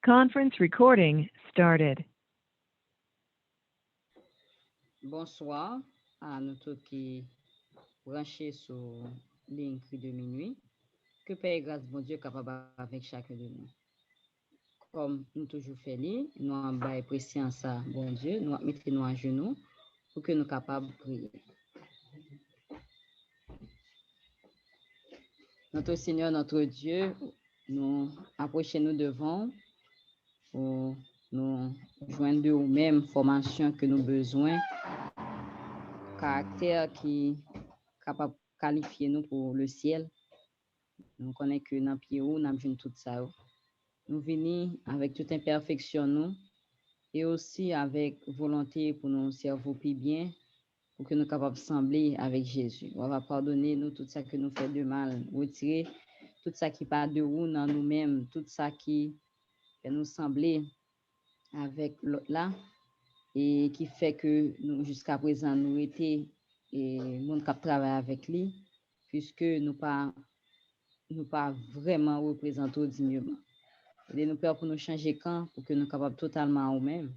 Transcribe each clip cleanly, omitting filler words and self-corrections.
Conference recording started. Bonsoir à nous tous qui branchés sur ligne cri de minuit. Que paix et grâce, bon Dieu, capable avec chacun de nous. Comme nous toujours fait, nous en bas pression ça, bon Dieu, nous mettons nous à genoux pour que nous capables de prier. Notre Seigneur, notre Dieu, nous approchons-nous devant pour nous joindre de aux mêmes formations que nous besoin, caractère qui capable de qualifier nous pour le ciel. Nous connaissons que dans le pied où nous avons tout ça. Nous venons avec toute imperfection nous et aussi avec volonté pour nous servir plus bien, pour que nous soyons capables de sembler avec Jésus. On va pardonner nous tout ça que nous fait de mal, retirer tout ça qui part de nous dans nous-mêmes, tout ça qui fait nous sembler avec l'autre là et qui fait que nous jusqu'à présent nous étions et monde qui travaille avec lui puisque nous pas vraiment représenter dignement. Et nous peur pour nous changer quand pour que nous capables totalement au même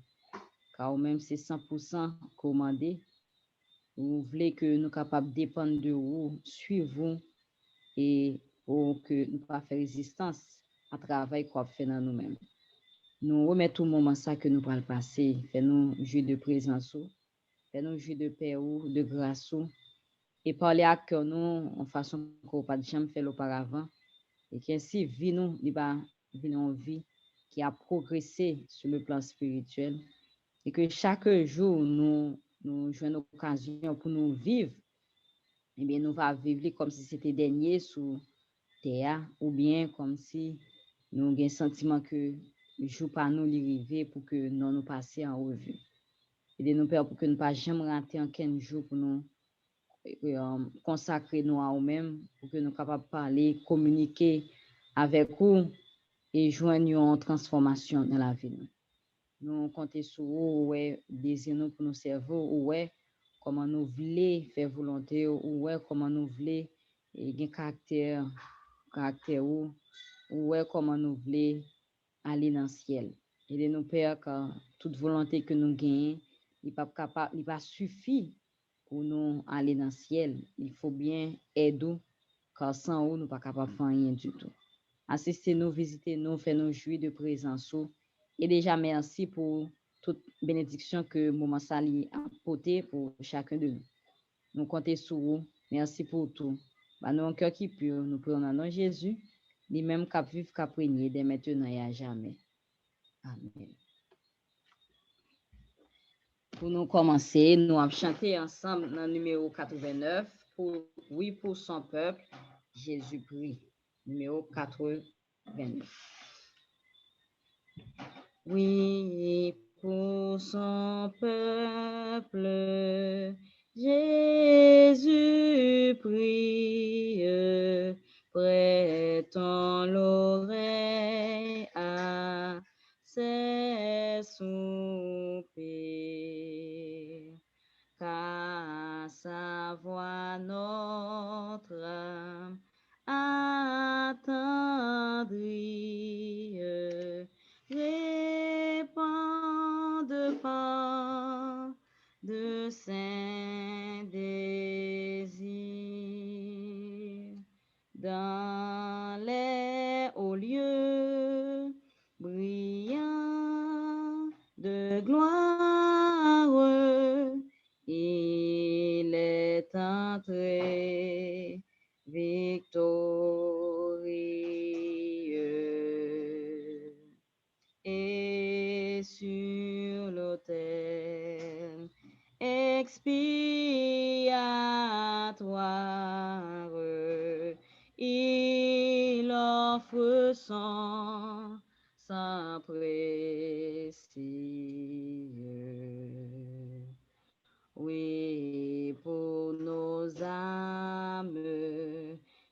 car au même c'est 100% commandé. Vous voulez que nous capables dépendre de vous, suivre vous et pour que nous pas faire résistance à travail qu'on fait dans nous-mêmes. Nous remettons tout moment ça que nous pas le passer, fait nous jouir de présence, fait nous jouir de paix ou de grâce et parler à cœur nous en façon qu'on pas jamais fait auparavant et qu'ainsi vie nous une vie qui a progressé sur le plan spirituel et que chaque jour nous jouons une occasion pour nous vivre, et bien nous va vivre comme si c'était dernier sous terre ou bien comme si nous avons un sentiment que le jour par nous arriver pour que nous passions en revue. Et nous peur pour que nous ne pas jamais rater en 15 jours pour nous consacrer nous à nous-mêmes, pour que nous soyons capables de parler, communiquer avec vous et joindre une transformation dans la vie. Nous comptons sur vous, ouais, désir nous pour nous servir, ouais, comment nous voulons faire volonté, ouais, comment nous voulons et caractère ouais, comment nous voulons aller dans le ciel. Et nous père que toute volonté que nous gagnons, il pas capable, il pas suffit pour nous aller dans le ciel. Il faut bien aider car sans vous nous pas capable de faire rien du tout. Assistez-nous, visitez-nous, faites-nous jouir de présence. Et déjà, merci pour toute bénédiction que Maman Sali a apportée pour chacun de nous. Nous comptons sur vous. Merci pour tout. Bah, nous, un cœur qui pur, nous prenons en nom de Jésus, lui-même qui vivre, qui régner dès maintenant et à jamais. Amen. Pour nous commencer, nous allons chanter ensemble dans le numéro 89 pour oui pour son peuple, Jésus prie. Numéro 89. Oui, pour son peuple, Jésus prie, prêtons l'oreille à ses soupirs, qu'à sa voix notre âme attendrie. Répande pas de saints désirs dans les hauts lieux brillants de gloire. Il est entré victorieux et sur l'autel expiatoire, il offre son sang précieux. Oui, pour nos âmes,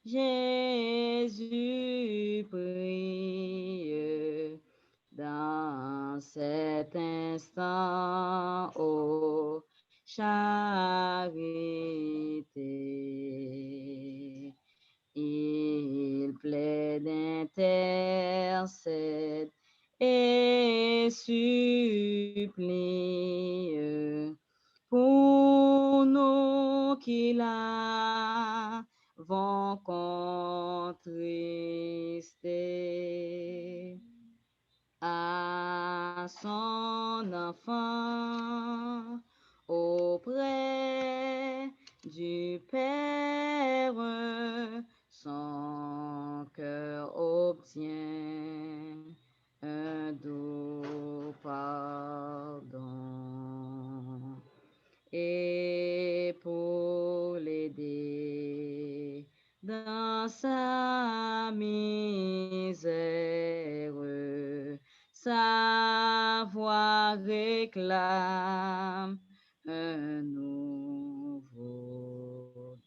Jésus prie dans cet instant, ô charité. Il plaide, intercède et supplie pour nous qui l'avons contristé. À son enfant auprès du Père, son cœur obtient un doux pardon. Et pour l'aider dans sa misère, sa voix réclame un nouveau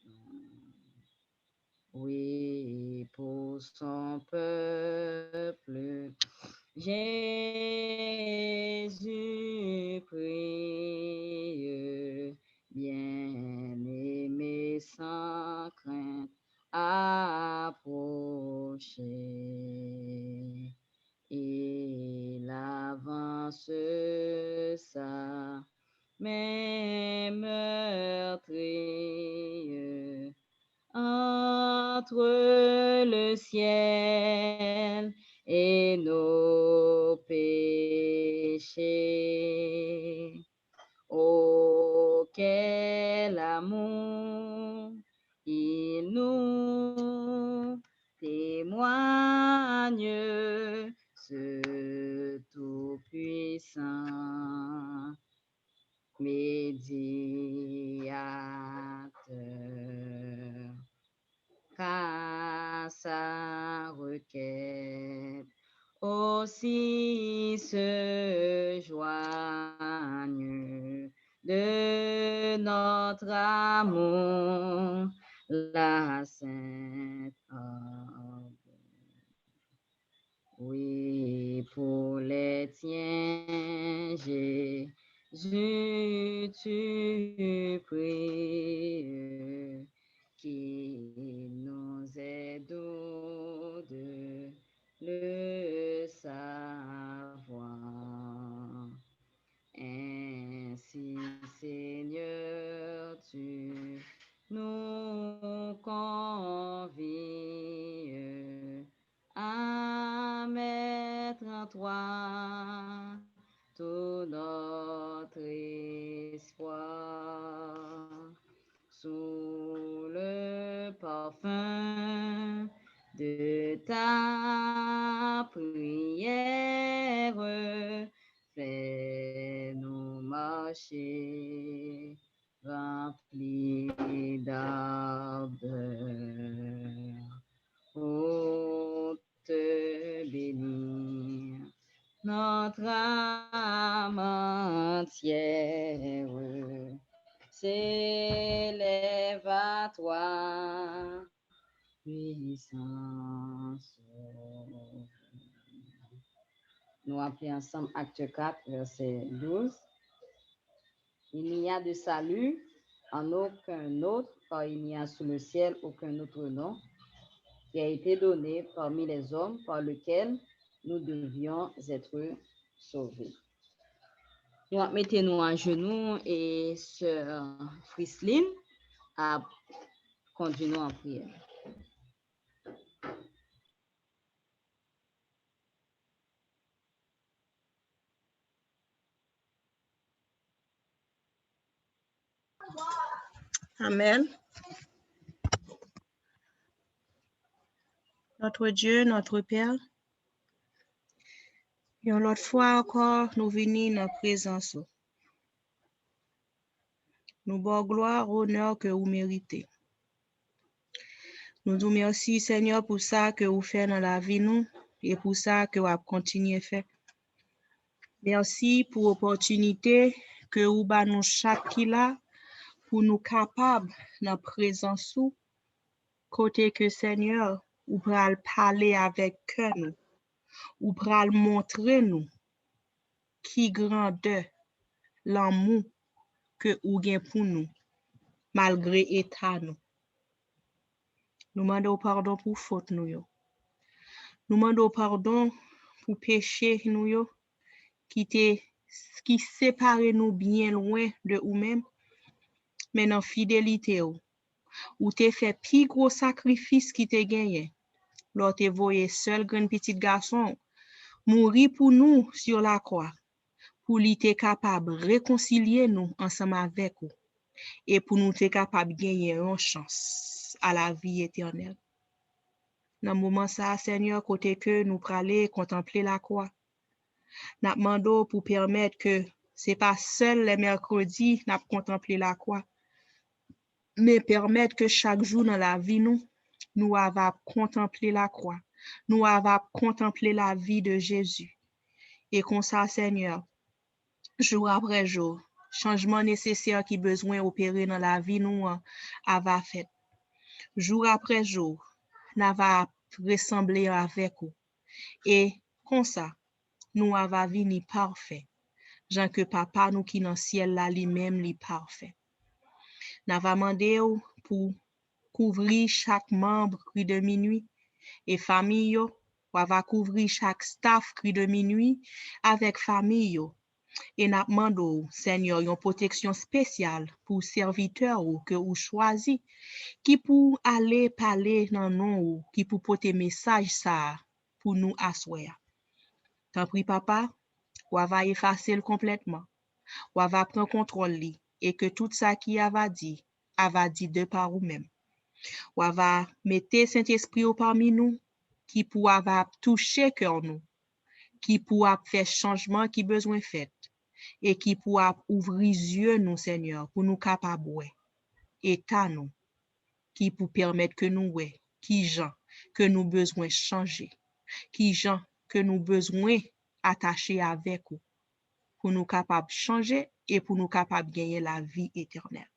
don. Oui, pour son peuple, Jésus prie, bien-aimé sans crainte, approchez. Il avance sa main meurtrie entre le ciel et nos péchés. Oh, quel amour il nous témoigne, ce tout-puissant médiateur. Qu'à sa requête aussi se joigne de notre amour la sainte ordre. Oui, pour les tiens, Jésus, tu pries, qu'il nous aide de le savoir. Ainsi, Seigneur, tu nous convies à mettre en toi tout notre espoir. Sous le parfum de ta prière, fais-nous marcher remplis d'ardeur pour te bénir. Notre âme entière s'élève à toi, puissance. Nous appelons ensemble acte 4, verset 12. Il n'y a de salut en aucun autre, car il n'y a sous le ciel aucun autre nom qui a été donné parmi les hommes par lequel nous devions être sauvés. Nous mettons-nous à genoux et sœur Friseline a conduit nous en prière. Amen. Notre Dieu, notre Père, et l'autre fois encore, nous venons dans la présence. Nous bon gloire, honneur que vous méritez. Nous vous remercions, Seigneur, pour ça que vous faites dans la vie nous et pour ça que vous continuez à faire. Merci pour l'opportunité que vous avez nous chaque là pour nous capables dans la présence nous. Côté que Seigneur, vous pourrez parler avec nous, vous pourrez montrer nous qui grandeur l'amour que vous avez pour nous, malgré l'état nous. Nous demandons pardon pour faute nous. Nous demandons pardon pour péché nous qui te qui sépare nous bien loin de nous-mêmes, mais dans fidélité ou te fait plus gros sacrifice qui te gagné. Lors te voyé seul grand petit garçon mourir pour nous sur la croix, pour lui être capable de réconcilier nous ensemble avec vous et pour nous être capable de gagner une chance à la vie éternelle. Dans le moment ça, Seigneur, côté que nous praler contempler la croix, nous demandons pour permettre que c'est pas seul les mercredis nous contempler la croix, mais permettre que chaque jour dans la vie nous avons contemplé la croix, nous avons contemplé la vie de Jésus. Et comme ça, Seigneur, jour après jour, changement nécessaire qui besoin opérer dans la vie nous avons fait. Jour après jour, nous avons ressemblé avec vous. Et comme ça, nous avons venu parfait. Jean que papa nous qui dans le ciel là lui-même lui parfait. Nous avons demandé pour couvrir chaque membre cri de minuit et famille yo, va couvrir chaque staff cri de minuit avec famille yo. Et n'a demandé Seigneur une protection spéciale pour serviteurs que vous choisi qui pour aller parler dans nous qui pour porter message ça pour nous asseoir. Tant pis papa, ou va effacer le complètement. Ou va prendre contrôle li et que tout ça qui a dit de par vous-même. Ou va mettre Saint-Esprit parmi nous qui pourra toucher cœur nous, qui pourra faire changement qui besoin fait et qui pourra ouvrir yeux nous Seigneur pour nous capable état nous qui pour permettre que nous qui gens que nous besoin changer, qui gens que nous besoin attacher avec vous pour nous capable changer et pour nous capable gagner la vie éternelle.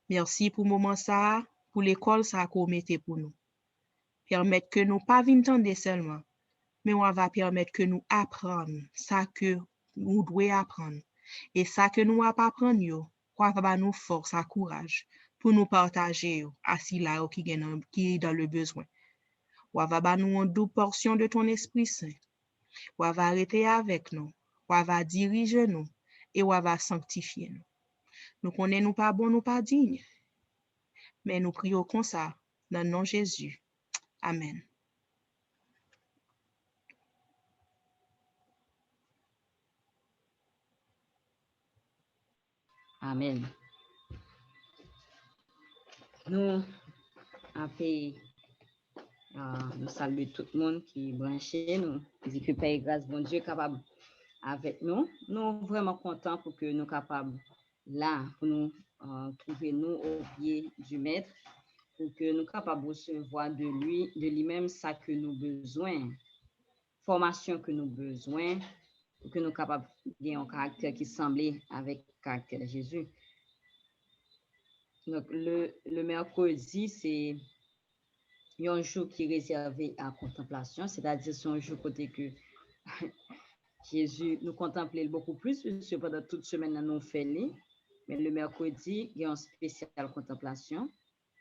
Merci pour moment ça, pour l'école ça qu'on mettait pour nous. Permettre que nous pas vintendre seulement, mais on va permettre que nous apprendre ça que nous devons apprendre. Et ça que nous va pas apprendre yo, quoi va nous force à courage pour nous partager à si là qui est dans le besoin. On va nous une double portion de ton Esprit Saint. On va arrêter avec nous, on va diriger nous et on va sanctifier nous. Nous connaissons nous pas bon, nous pas dignes, mais nous prions comme ça dans le nom de Jésus. Amen. Amen. Nous nous saluons tout le monde qui est branché, nous disons que Père grâce, bon Dieu, capable avec nous. Nous sommes vraiment contents pour que nous soyons capables là, pour nous trouver nous au pied du Maître, pour que nous soyons capables de recevoir de lui-même ça que nous besoin, formation que nous besoin, pour que nous soyons capables d'avoir un caractère qui semble avec le caractère de Jésus. Donc, le mercredi, c'est un jour qui est réservé à contemplation, c'est-à-dire c'est un jour côté que Jésus nous contemplait beaucoup plus, parce que pendant toute semaine, nous faisons, mais le mercredi, il y a une spéciale contemplation.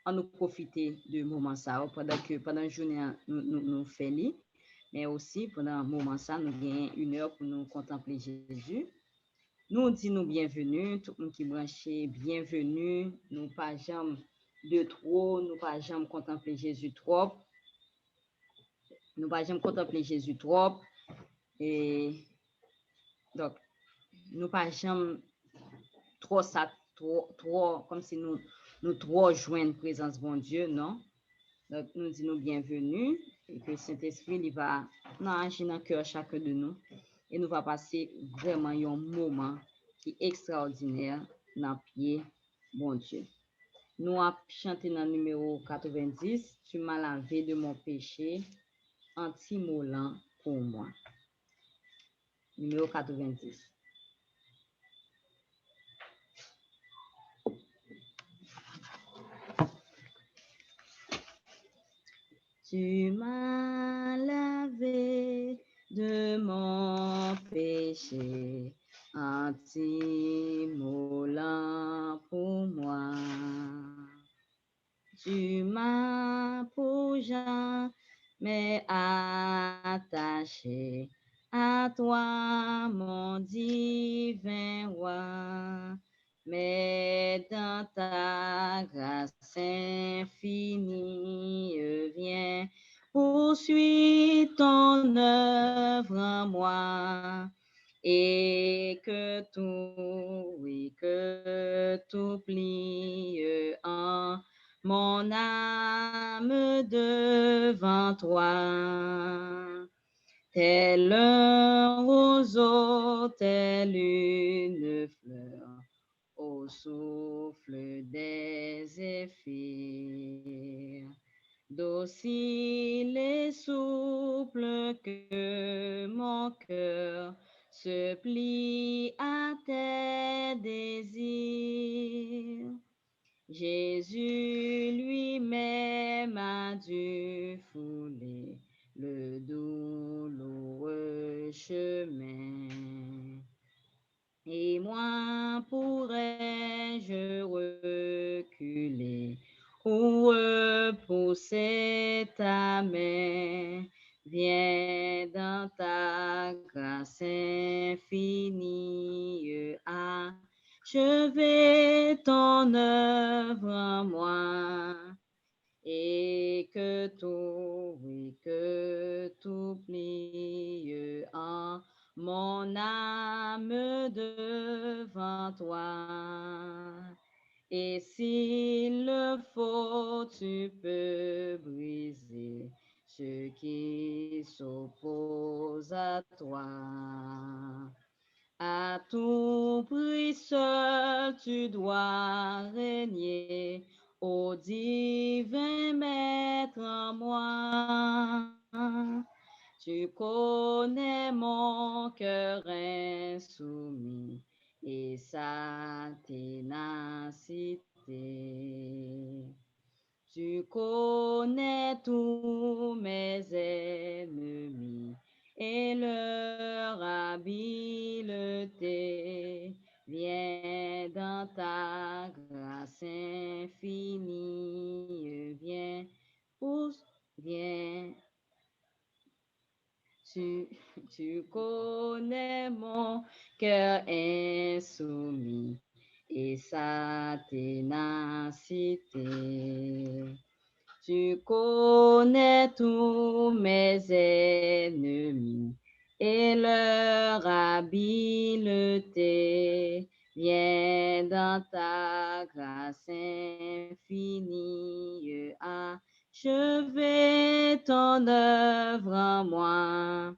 On nous profiter de moment ça, pendant la journée, nous faisons, mais aussi pendant un moment ça, nous avons une heure pour nous contempler Jésus. Nous disons bienvenue, tout le monde qui est branché, bienvenue, nous pas jamais de trop, nous pas jamais contempler Jésus trop. Nous pas jamais contempler Jésus trop. Et donc, nous pas jamais trop ça, trop, comme si nous trop joignent présence bon Dieu, non? Donc, nous disons bienvenue et que Saint-Esprit, il va agir dans le cœur chacun de nous et nous va passer vraiment un moment qui est extraordinaire dans le pied, bon Dieu. Nous avons chanté dans le numéro 90, tu m'as lavé de mon péché, anti-moulant pour moi. Numéro 90. Tu m'as lavé de mon péché, anti-moulant pour moi. Tu m'as pour jamais attaché À toi, mon divin roi, mais dans ta grâce infinie, viens, poursuis ton œuvre en moi, et que tout plie en mon âme devant toi. Tel un roseau, telle une fleur, au souffle des zéphyrs, docile et souple que mon cœur se plie à tes désirs. Jésus lui-même a dû fouler le douloureux chemin. Et moi pourrais-je reculer ou repousser ta main? Viens dans ta grâce infinie, achever ton œuvre en moi, et que tout plie en mon âme devant toi. Et s'il le faut, tu peux briser ce qui s'oppose à toi. À tout prix seul tu dois régner, ô divin maître en moi. Tu connais mon cœur insoumis et sa ténacité. Tu connais tous mes ennemis et leur habileté. Viens dans ta grâce infinie, viens, viens. Tu connais mon cœur insoumis et sa ténacité. Tu connais tous mes ennemis et leur habileté. Viens dans ta grâce infinie, achever ton œuvre en moi,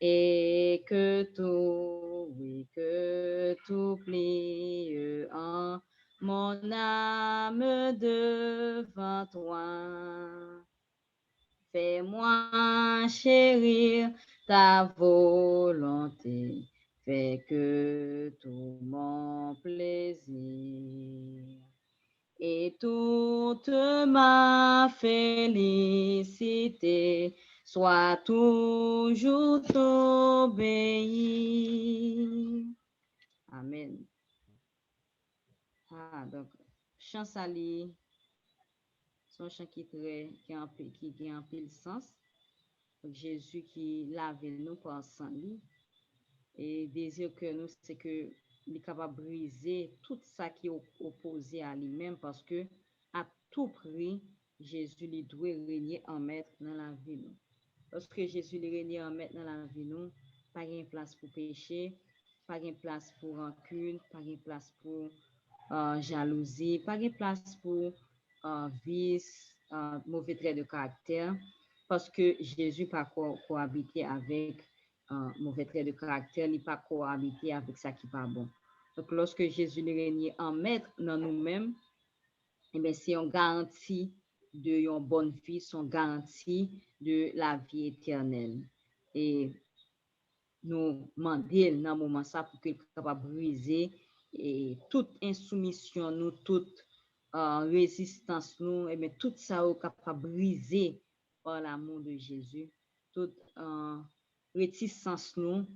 et que tout plie en mon âme devant toi. Fais-moi chérir ta volonté, fais que tout mon plaisir et toute ma félicité soit toujours obéie. Amen. Donc, chant sali, son chant qui a un pile sens. Donc, Jésus qui lave nous par sang lui. Et désir que nous, c'est que il est capable de briser tout ça qui est opposé à lui-même, parce que à tout prix, Jésus lui doit régner en maître dans la vie nous. Lorsque Jésus lui régner en maître dans la vie nous, pas de place pour péché, pas de place pour rancune, pas de place pour jalousie, pas de place pour vice, mauvais trait de caractère, parce que Jésus pas cohabiter avec mauvais trait de caractère, il pas cohabiter avec ça qui pas bon. Donc lorsque Jésus lui règne en maître dans nous-mêmes, eh bien, c'est une garantie de une bonne vie, c'est une garantie de la vie éternelle. Et nous demander dans le moment ça pour qu'il soit capable de briser et toute insoumission, nous, toute résistance, nous, et bien, tout ça est capable de briser par l'amour de Jésus. Toute réticence, nous,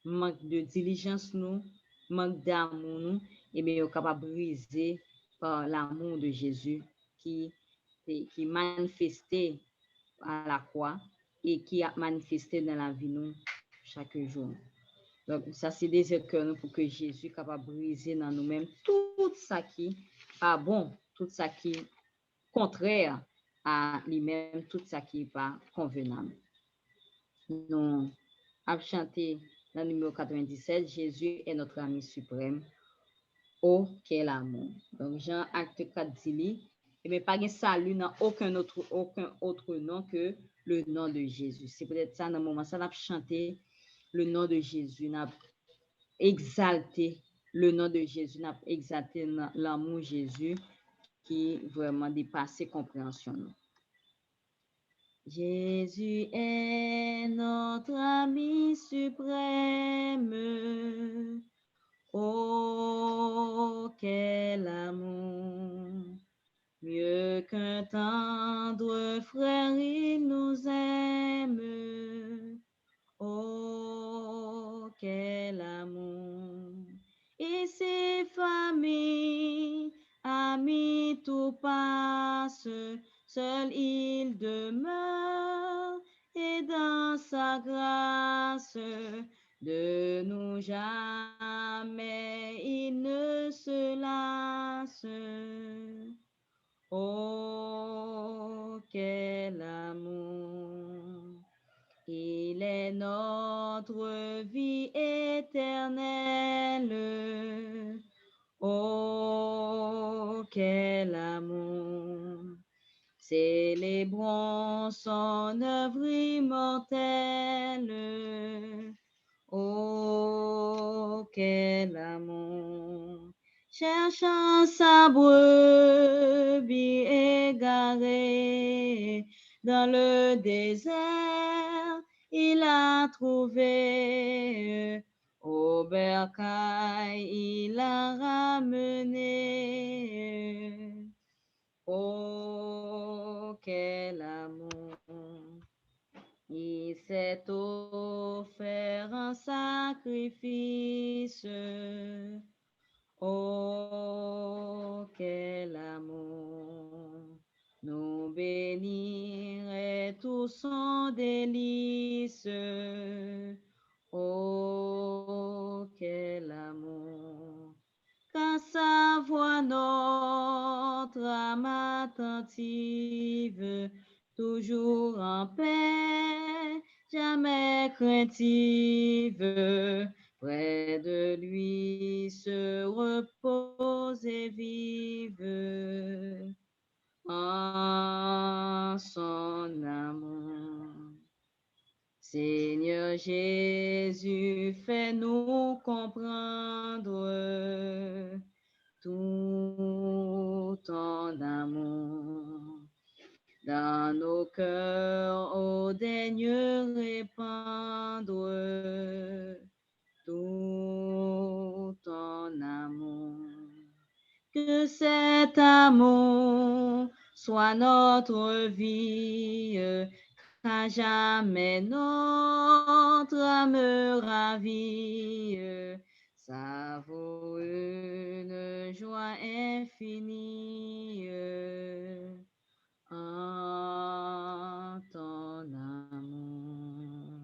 manque de diligence, nous, manque d'amour, nous, et bien, est capable de briser par l'amour de Jésus qui manifesté à la croix et qui a manifesté dans la vie, nous, chaque jour. Donc, ça, c'est des cœur pour que Jésus soit capable de briser dans nous-mêmes tout ça qui n'est pas bon, tout ça qui est contraire à lui-même, tout ça qui n'est pas convenable. Nous avons chanté dans le numéro 97, Jésus est notre ami suprême. Oh, quel amour. Donc, Jean acte 4 dit, mais pas de salut dans aucun autre nom que le nom de Jésus. C'est peut-être ça, dans le moment, ça, on a chanté le nom de Jésus, on a exalté le nom de Jésus, on a exalté l'amour de Jésus qui vraiment dépasse compréhension. Jésus est notre ami suprême. Oh, quel amour! Mieux qu'un tendre frère, il nous aime. Oh, quel amour! Et ses familles, amis, tout passe, seul il demeure, et dans sa grâce, de nous jamais il ne se lasse. Oh, quel amour! Il est notre vie éternelle. Oh, quel amour! Célébrons son œuvre immortelle. Oh, quel amour! Cherchant sa brebis égarée dans le désert, il a trouvé. Au bercail, il a ramené. Oh, quel amour! Il s'est offert un sacrifice. Oh, quel amour! Nous bénir et tout son délice. Oh, quel amour! Qu'à sa voix notre âme attentive, toujours en paix, jamais craintive, près de lui se repose et vive en son amour. Seigneur Jésus, fais-nous comprendre tout ton amour. Dans nos cœurs, ô daigne répandre tout ton amour. Que cet amour soit notre vie, qu'à jamais notre âme ravie, savoure une joie infinie en ton amour.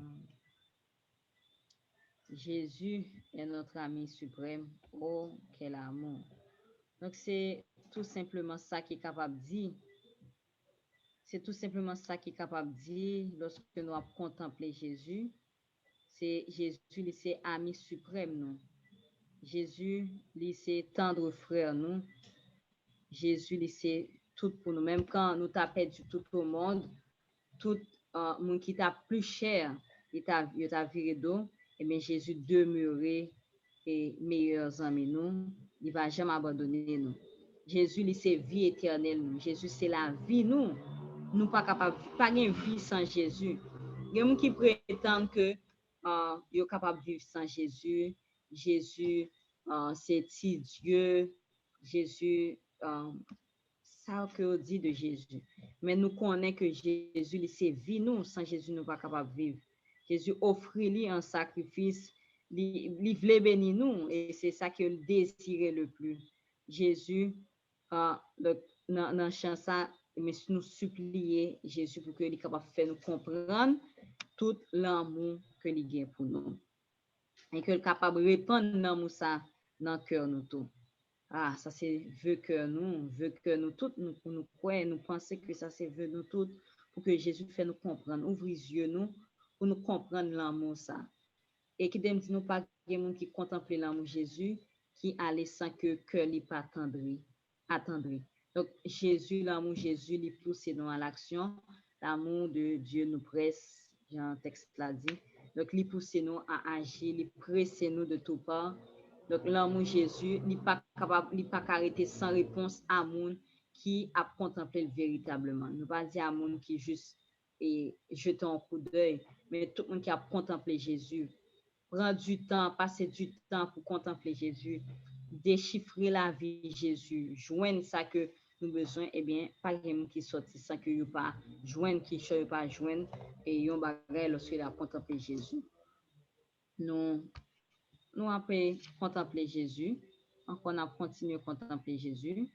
Jésus est notre ami suprême. Oh, quel amour! Donc, c'est tout simplement ça qui est capable de dire. C'est tout simplement ça qui est capable de dire lorsque nous avons contemplé Jésus. C'est Jésus, c'est ami suprême, nous. Jésus, c'est tendre frère, nous. Jésus, c'est tout pour nous. Même quand nous t'avons perdu tout au monde, tout monde qui t'a plus cher, il t'a viré d'eau, et bien Jésus demeurait et meilleurs amis, nous. Il ne va jamais abandonner nous. Jésus, c'est vie éternelle, nous. Jésus, c'est la vie, nous. Nous pas capables, pas de vie sans Jésus. Il y a des gens qui prétendent que ils sont capables de vivre sans Jésus. Jésus, c'est Dieu. Jésus, ça que on dit de Jésus. Mais nous connaissons que Jésus, c'est vie, nous. Sans Jésus, nous pas capables de vivre. Jésus offrit-lui un sacrifice. Il voulait bénir nous. Et c'est ça qu'il désirait le plus. Jésus, dans le chant ça, mais nous supplier Jésus pour qu'il soit capable de faire nous comprendre tout l'amour que il gagne pour nous. Et que le capable de répandre l'amour ça dans le cœur nous tout. Ah, ça c'est veut que nous toutes, nous croyons, nous pensons que ça c'est veut nous toutes, pour que Jésus fait nous comprendre, ouvre les yeux nous, pour nous comprendre l'amour ça. Et qui dit nous pas des gens qui contemplent l'amour de Jésus, qui allait sans que cœur n'est pas attendri. Donc Jésus, l'amour de Jésus, il pousse nous à l'action, l'amour de Dieu nous presse, Jean texte l'a dit. Donc il pousse nous à agir, il presse nous de tout part. Donc l'amour de Jésus n'est pas capable, il pas arrêter sans réponse à monde qui a contemplé véritablement. Nous pas dire à monde qui juste et jeter un coup d'œil, mais tout le monde qui a contemplé Jésus, prendre du temps, passer du temps pour contempler Jésus, déchiffrer la vie de Jésus, joindre ça que nous besoin, eh bien, pas quelqu'un qui sorti sans que vous pas joindre, qui ne pas joindre, et yon bagay lorsqu'il a contemplé Jésus. Nous après contempler Jésus, encore on a continué à contempler Jésus.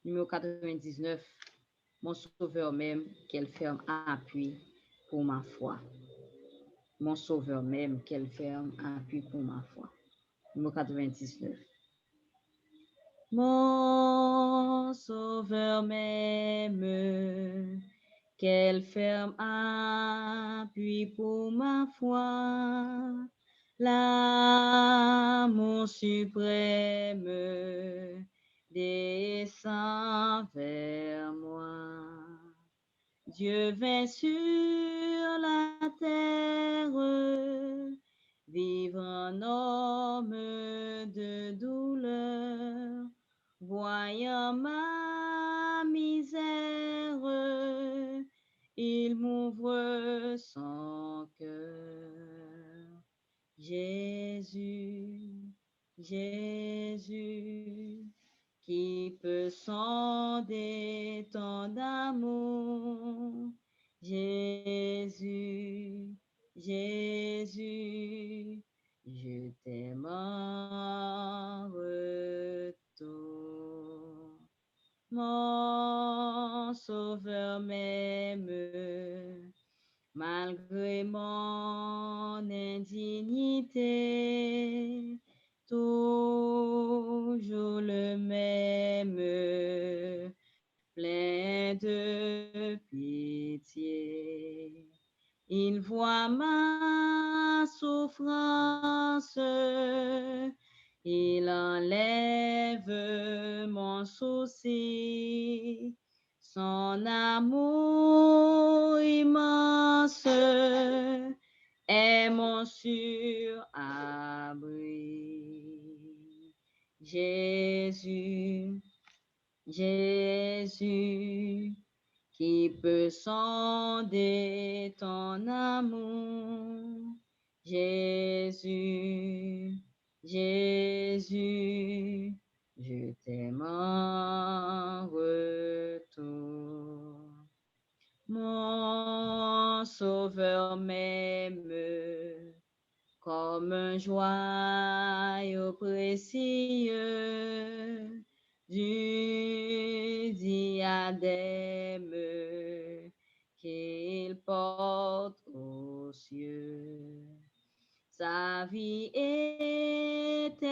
Numéro 99, mon sauveur même, qu'elle ferme appui pour ma foi. Mon sauveur même, qu'elle ferme appui pour ma foi. Numéro 99. Mon sauveur même, qu'elle ferme appui pour ma foi. L'amour suprême descend vers moi. Dieu vint sur la terre, vivre un homme de douleur, voyant ma misère, il m'ouvre son cœur. Jésus, Jésus, qui peut sonder ton amour. Jésus, Jésus, je t'aime en retour. Mon sauveur m'aime, malgré mon indignité, toujours le même, plein de pitié. Il voit ma souffrance, il enlève mon souci. Son amour immense est mon sûr abri. Jésus, Jésus, qui peut sonder ton amour. Jésus, Jésus, je t'aime en retour. Mon sauveur m'aime comme un joyau précieux du diadème qu'il porte aux cieux. Sa vie éternelle,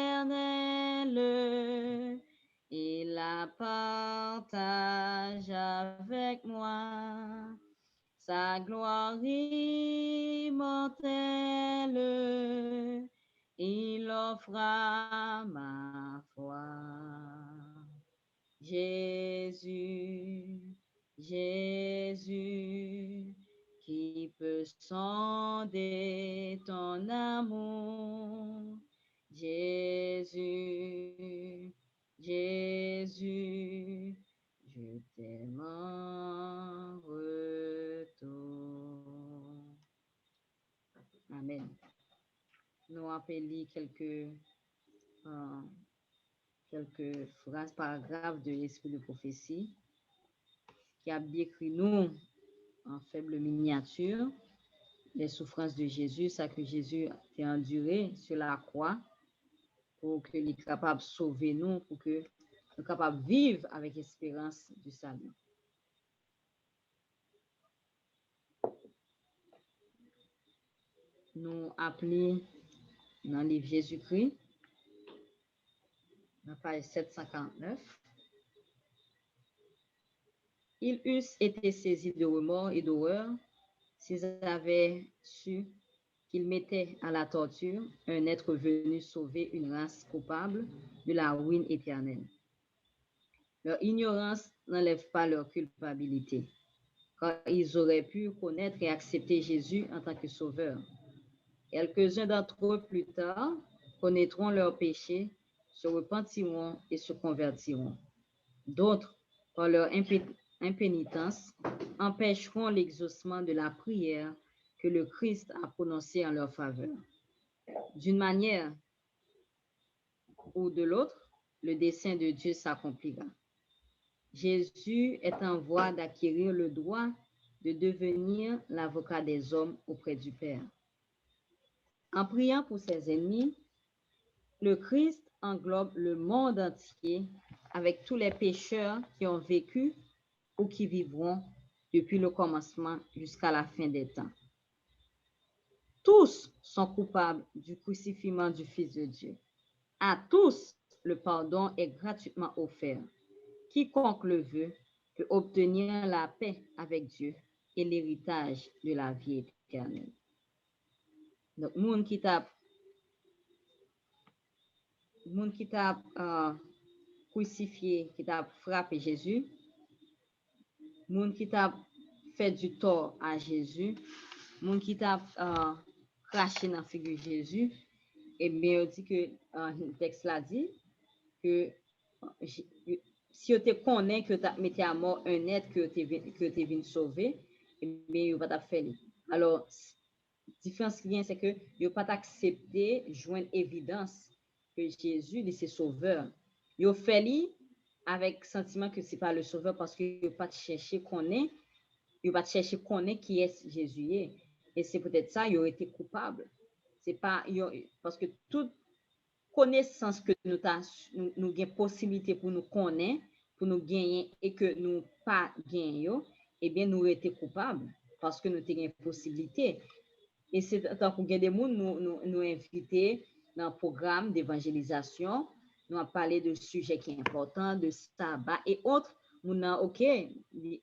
il la partage avec moi. Sa gloire immortelle, il offre à ma foi. Jésus, Jésus, qui peut sonder ton amour. Jésus, Jésus, je t'aime en retour. Amen. Nous appelons quelques phrases, paragraphes de l'esprit de prophétie qui a décrit nous en faible miniature les souffrances de Jésus, ça que Jésus a enduré sur la croix pour qu'il soit capable de sauver nous, pour que nous soyons capables de vivre avec espérance du salut. nous appelons dans le livre Jésus-Christ, dans page 749. Ils eussent été saisis de remords et d'horreur s'ils avaient su qu'ils mettaient à la torture un être venu sauver une race coupable de la ruine éternelle. Leur ignorance n'enlève pas leur culpabilité, car ils auraient pu connaître et accepter Jésus en tant que sauveur. Quelques-uns d'entre eux plus tard connaîtront leurs péchés, se repentiront et se convertiront. D'autres, par leur impénitence, empêcheront l'exaucement de la prière que le Christ a prononcée en leur faveur. D'une manière ou de l'autre, le dessein de Dieu s'accomplira. Jésus est en voie d'acquérir le droit de devenir l'avocat des hommes auprès du Père. En priant pour ses ennemis, le Christ englobe le monde entier avec tous les pécheurs qui ont vécu ou qui vivront depuis le commencement jusqu'à la fin des temps. Tous sont coupables du crucifixion du Fils de Dieu. À tous, le pardon est gratuitement offert. Quiconque le veut peut obtenir la paix avec Dieu et l'héritage de la vie éternelle. Donc, monde qui t'a crucifié, qui t'a frappé Jésus, monde qui t'a fait du tort à Jésus, monde qui t'a craché dans la figure de Jésus, et bien, on dit que le texte l'a dit que si tu connais que tu as mis à mort un être que tu venu sauver, et bien, il va t'a faire. Alors, la différence qui vient, c'est que il va pas accepter joindre évidence que Jésus est sauveur. Il fait avec sentiment que c'est pas le sauveur parce qu'il ne pas chercher connaître, il va chercher connaître qui est Jésus. Et c'est peut-être ça, il aurait été coupable. C'est pas parce que toute connaissance que nous avons possibilité pour nous connaître, pour nous gagner et que nous pas gagner, eh bien nous été coupables parce que nous avons une possibilité. Et c'est tant qu'on gagne des gens nous inviter dans un programme d'évangélisation, nous avons parlé de sujets qui sont importants, de sabbat et autres. Nous avons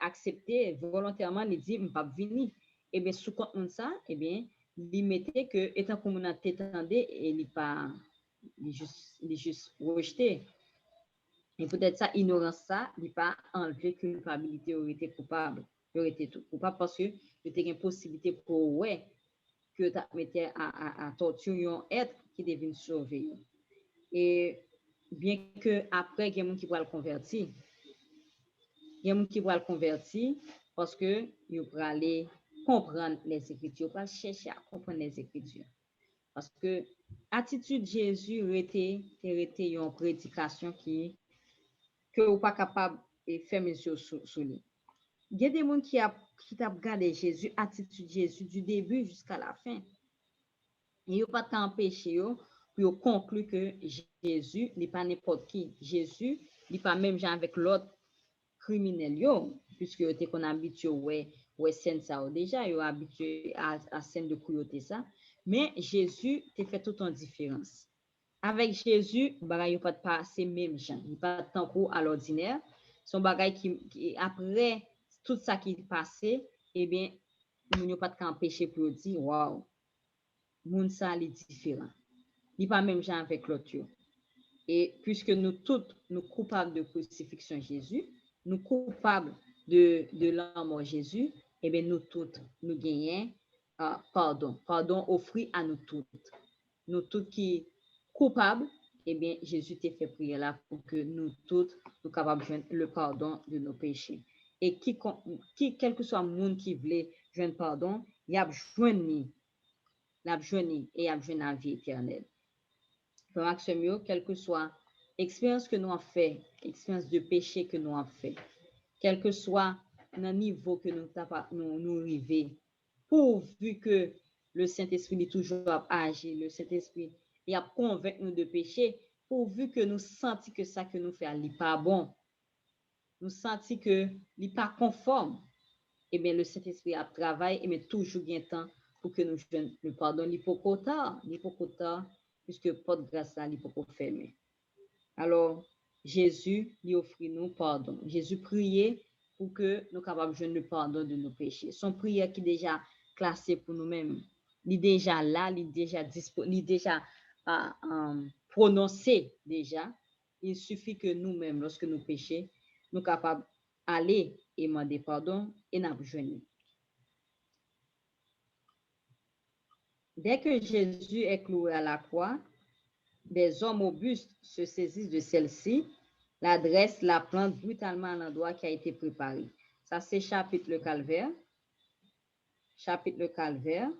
accepté volontairement, nous dit, je ne vais pas venir. Et bien, sous compte de ça, eh bien, il mettait que, étant comme on a t'étendé, il n'est pas, il juste rejeté. Et peut-être ça, ignorance ça, il n'est pas enlevé culpabilité, aurait été coupable. Il aurait été coupable parce que il y a une possibilité pour, ouais, que tu mettais à torturer un être qui devait sauver. Et bien que après, il y a des gens qui vont le convertir. Il y a des gens qui vont le convertir parce que ils vont aller comprendre les Écritures, ils vont chercher à comprendre les Écritures. Parce que l'attitude de Jésus était une prédication que vous n'êtes pas capable de faire monsieur sur lui. Il y a des gens qui ont regardé Jésus, l'attitude de Jésus du début jusqu'à la fin. Et ils n'ont pas empêché pour conclure que Jésus n'est pas n'importe qui. Jésus n'est pas même genre avec l'autre criminel, puisque vous êtes habitué ouais scène ça déjà, vous habitué à scène de cruauté ça. Mais Jésus te fait tout en différence. Avec Jésus, bagay pas de passer même gens, il pas tant pour à l'ordinaire. Son bagay qui après tout ça qui est passé, eh bien, nous n'avons pas de empêcher pour dire waouh, moun ça est différent. Il pas même gens avec l'autre. Et puisque nous tous nous coupables de crucifixion Jésus, nous coupables de l'amour Jésus, eh bien nous toutes nous gagnons pardon offert à nous toutes. Nous toutes qui coupables, eh bien Jésus t'a fait prier là pour que nous toutes nous capables de joindre le pardon de nos péchés. Et quel que soit le monde qui voulait joindre pardon, il a joindre et il a joindre la vie éternelle. Remarque ce mieux, quelle que soit l'expérience que nous avons fait, l'expérience de péché que nous avons fait, quel que soit le niveau que nous arrivons, pourvu que le Saint-Esprit est toujours agi, le Saint-Esprit il a convaincu nous de péché, pourvu que nous sentons que ça que nous faisons n'est pas bon, nous sentons que n'est pas conforme, et bien le Saint-Esprit a travaillé, et bien toujours bien temps pour que nous joignions le pardon. L'hypocota, puisque porte grâce à l'hypocota fermé. Alors, Jésus lui offrit nous pardon. Jésus priait pour que nous capables de joindre le pardon de nos péchés. Son prière qui est déjà classée pour nous-mêmes. Il est déjà là, il est déjà disponible, il est déjà prononcé déjà. Il suffit que nous-mêmes, lorsque nous péchons, nous capables d'aller et demander pardon et nous joindre. Dès que Jésus est cloué à la croix, des hommes augustes se saisissent de celle-ci, la dressent, la plantent brutalement à l'endroit qui a été préparé. Ça, c'est chapitre le calvaire. Chapitre le calvaire,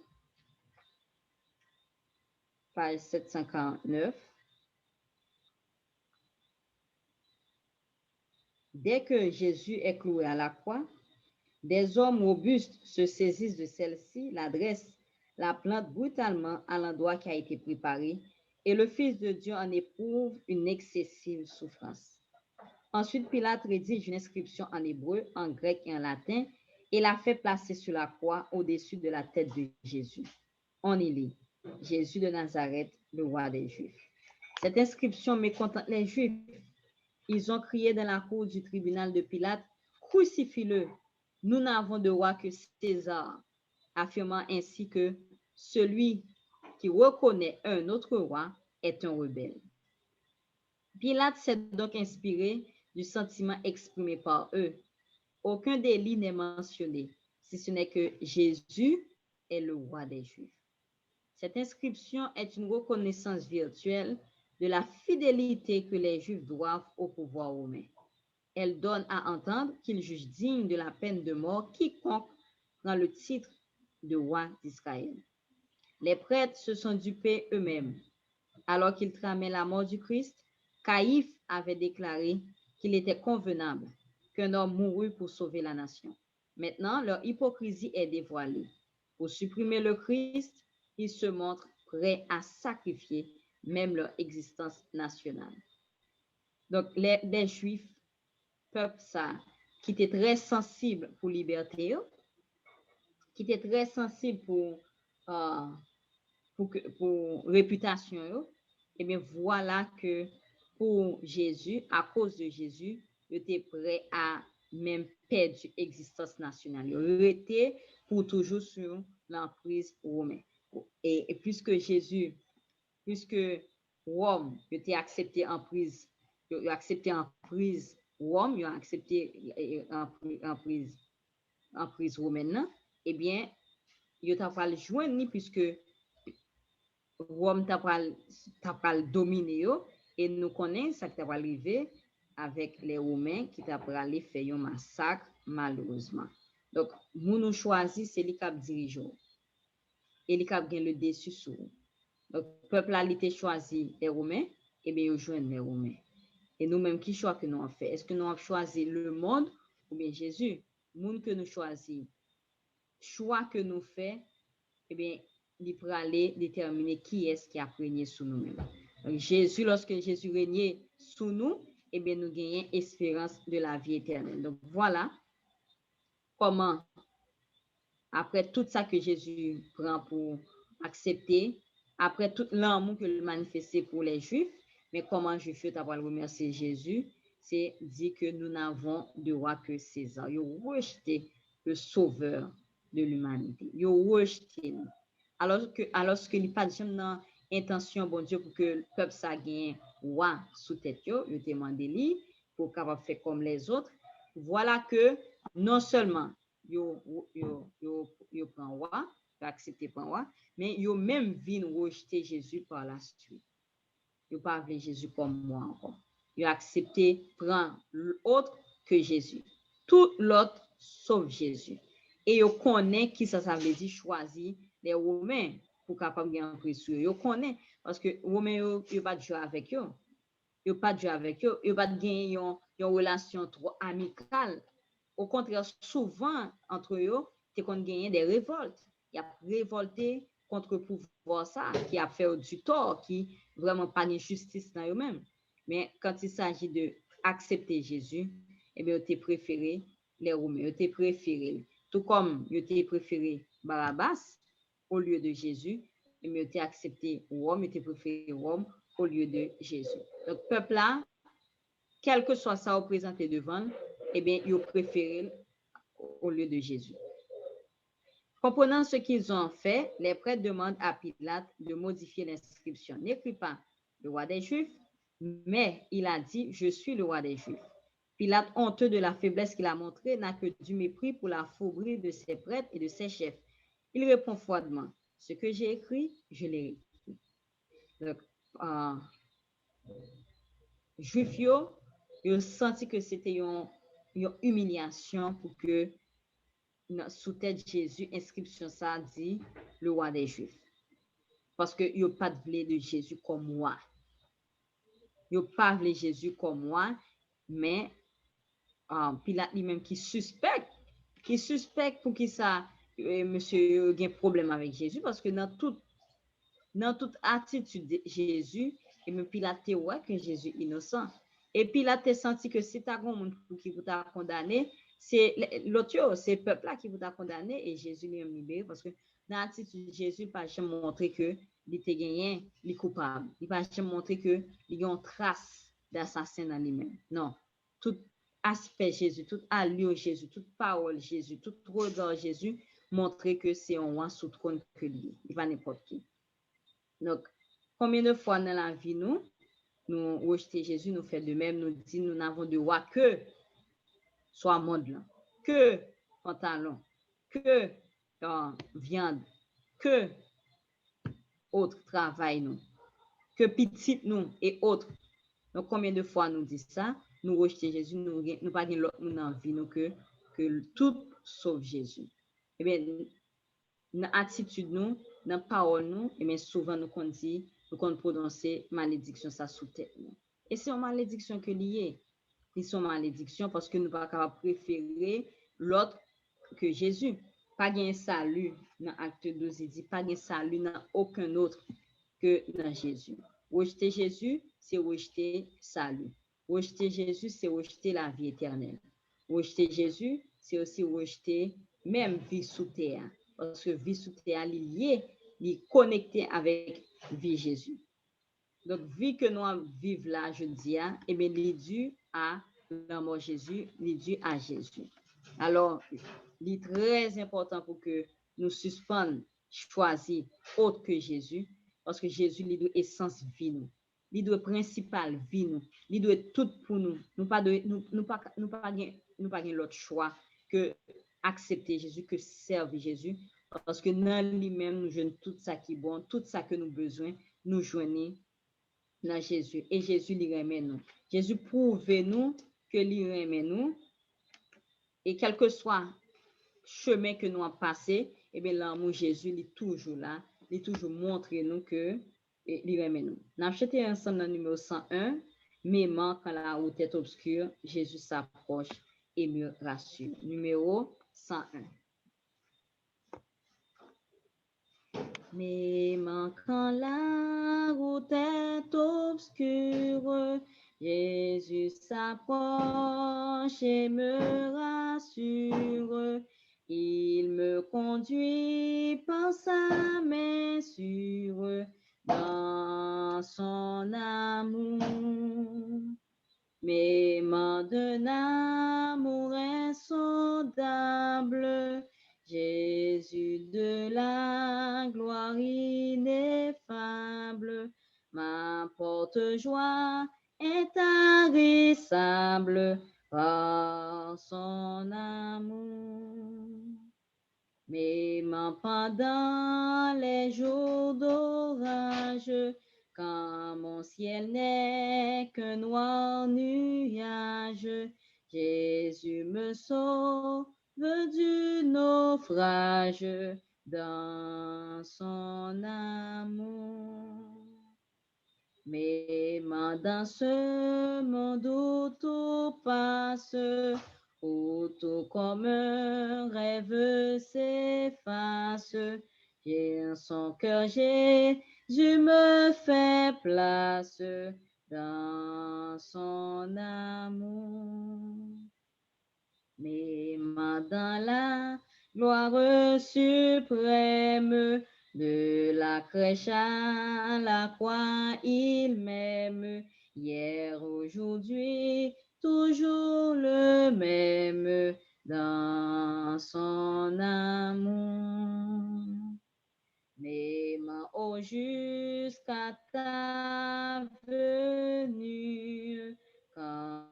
page 749. Dès que Jésus est cloué à la croix, des hommes robustes se saisissent de celle-ci, la dressent, la plantent brutalement à l'endroit qui a été préparé, et le Fils de Dieu en éprouve une excessive souffrance. Ensuite, Pilate rédige une inscription en hébreu, en grec et en latin, et la fait placer sur la croix au-dessus de la tête de Jésus. On y lit « Jésus de Nazareth, le roi des Juifs ». Cette inscription mécontente les Juifs. Ils ont crié dans la cour du tribunal de Pilate, « Crucifie-le, nous n'avons de roi que César », affirmant ainsi que celui qui reconnaît un autre roi est un rebelle. Pilate s'est donc inspiré du sentiment exprimé par eux. Aucun délit n'est mentionné, si ce n'est que Jésus est le roi des Juifs. Cette inscription est une reconnaissance virtuelle de la fidélité que les Juifs doivent au pouvoir romain. Elle donne à entendre qu'ils jugent digne de la peine de mort quiconque prend le titre de roi d'Israël. Les prêtres se sont dupés eux-mêmes. Alors qu'ils tramaient la mort du Christ, Caïphe avait déclaré qu'il était convenable qu'un homme mourût pour sauver la nation. Maintenant, leur hypocrisie est dévoilée. Pour supprimer le Christ, ils se montrent prêts à sacrifier même leur existence nationale. Donc, les Juifs, peuple ça, qui était très sensible pour la liberté, qui était très sensible pour réputation, et bien voilà que pour Jésus, à cause de Jésus, ils étaient prêts à même perdre l'existence nationale. Ils étaient pour toujours sur l'emprise romaine. Et puisque Rome était accepté en prise, ils ont accepté en prise Rome, ils ont accepté en prise romaine, eh bien, ils ont pas le joindre puisque Rome t'a pas dominé et nous connaissons ça qui va arriver avec les Romains qui t'a allé faire un massacre malheureusement. Donc, nous choisissons c'est les cap dirigeants et les cap gagne le dessus sur. Donc, le peuple a été choisi les Romains, et bien ils joignent les Romains. Et nous-mêmes, qui choix que nous avons fait? Est-ce que nous avons choisi le monde ou bien Jésus? Le monde que nous choisissons, choix que nous faisons, eh bien, il pourra aller déterminer qui est-ce qui a régné sous nous-mêmes. Donc, Jésus, lorsque Jésus régnait sous nous, eh bien, nous gagnons espérance de la vie éternelle. Donc, voilà comment, après tout ça que Jésus prend pour accepter, après tout l'amour qu'il manifestait pour les Juifs, mais comment Juifs avoir remercié Jésus, c'est dit que nous n'avons de roi que César. Ils ont rejeté le sauveur de l'humanité. Ils ont rejeté. Alors que il n'y a pas d'intention, bon Dieu, pour que le peuple ça gagne roi sous tête, il a demandé lui pour capable faire comme les autres. Voilà que non seulement il prend roi, il accepté prendre roi, mais il même vient rejeter Jésus par la suite. Il n'a pas vu Jésus comme moi encore. Il a accepté prendre l'autre que Jésus. Tout l'autre sauf Jésus. Et il connaît qui ça veut dire choisir les Romains pour capable gagner un prix sur eux. Il connaît parce que les Romains ils pas jouer avec eux. Ils pas jouer avec eux, ils pas gagner une relation trop amicale. Au contraire, souvent entre eux, c'est qu'on gagne des révoltes. Il a révolté contre le pouvoir ça qui a fait du tort, qui vraiment pas de justice dans eux-mêmes. Mais quand il s'agit de accepter Jésus, eh bien, il a préféré les Romains, il a préféré tout comme il a préféré Barabbas, au lieu de Jésus, et mieux t'es accepté Rome, et t'es préféré Rome au lieu de Jésus. Donc, peuple là, quel que soit ça représenté devant, eh bien, ils ont préféré au lieu de Jésus. Comprenant ce qu'ils ont fait, les prêtres demandent à Pilate de modifier l'inscription. N'écris pas le roi des Juifs, mais il a dit, je suis le roi des Juifs. Pilate, honteux de la faiblesse qu'il a montrée, n'a que du mépris pour la fourberie de ses prêtres et de ses chefs. Il répond froidement, ce que j'ai écrit, je l'ai écrit. Donc, Juifs, ils ont senti que c'était une humiliation pour que sous tête Jésus, inscription ça dit le roi des Juifs. Parce que ils n'ont pas de Jésus comme moi. Ils n'ont pas de Jésus comme moi, mais Pilate lui-même qui suspecte pour qui ça, monsieur, a un problème avec Jésus, parce que dans toute attitude de Jésus, et même Pilate ouais que Jésus est innocent. Et Pilate a senti que si tu as un monde qui vous a condamné, c'est l'autre, c'est le peuple là qui vous a condamné, et Jésus lui-même libéré, parce que dans l'attitude de Jésus, il n'a pas jamais montré que il était gagné, il est coupable. Il n'a pas jamais montré qu'il y a une trace d'assassin dans lui-même. Non. Tout aspect Jésus, toute allure Jésus, toute parole Jésus, tout regard Jésus montrait que c'est un roi sous trône que lui. Il va n'importe qui. Donc, combien de fois dans la vie, nous rejeter Jésus, nous fait de même, nous dit nous n'avons de roi que soit monde là, que pantalon, que viande, que autre travail nous, que petit nous et autres. Donc, combien de fois nous dit ça? Nous rejeter Jésus, nous pas l'autre nous dans vie, nous que tout sauf Jésus. Eh bien, dans l'attitude nous, dans la parole nous, et bien souvent nous qu'on dit, nous qu'on prononcer malédiction ça sous tête nous. Et c'est une malédiction que liée. Ils sont malédiction parce que nous ne pouvons pas préférer l'autre que Jésus. Pas de salut dans Acte 12, il dit pas de salut dans aucun autre que dans Jésus. Rejeter Jésus, c'est rejeter salut. Rejeter Jésus, c'est rejeter la vie éternelle. Rejeter Jésus, c'est aussi rejeter même vie sous terre. Parce que vie sous terre, elle est liée, elle est connectée avec vie Jésus. Donc, vie que nous vivons là, je dis, eh bien, il est dû à la mort Jésus, il est dû à Jésus. Alors, il est très important pour que nous suspendions, choisir autre que Jésus, parce que Jésus, il doit essence vie nous. Il doit principal vie nous. Il doit tout pour nous. Nous pas l'autre choix que accepter Jésus, que servir Jésus, parce que dans lui-même, nous jouons tout ça qui est bon, tout ça que nous avons besoin, nous joignons dans Jésus. Et Jésus, il remet nous. Jésus prouve nous que il remet nous. Et quel que soit le chemin que nous avons passé, eh bien, l'amour Jésus, il est toujours là. Il est toujours montré nous que il remet nous. Nous avons acheté ensemble dans le numéro 101. Même quand la route est obscure, Jésus s'approche et me rassure. Numéro 101. Même quand la route est obscure, Jésus s'approche et me rassure. Il me conduit par sa main sûre dans son amour. Même d'un amour insondable, Jésus de la gloire ineffable, ma porte-joie intarissable par son amour. Même pendant les jours d'orage, quand mon ciel n'est qu'un noir nuage, Jésus me sauve du naufrage dans son amour. Même dans ce monde où tout passe, où tout comme un rêve s'efface, j'ai en son cœur, Jésus me fait place dans son amour. Même dans la gloire suprême, De la crèche à la croix, il m'aime. Hier, aujourd'hui, toujours le même dans son amour. M'aimant jusqu'à ta venue, quand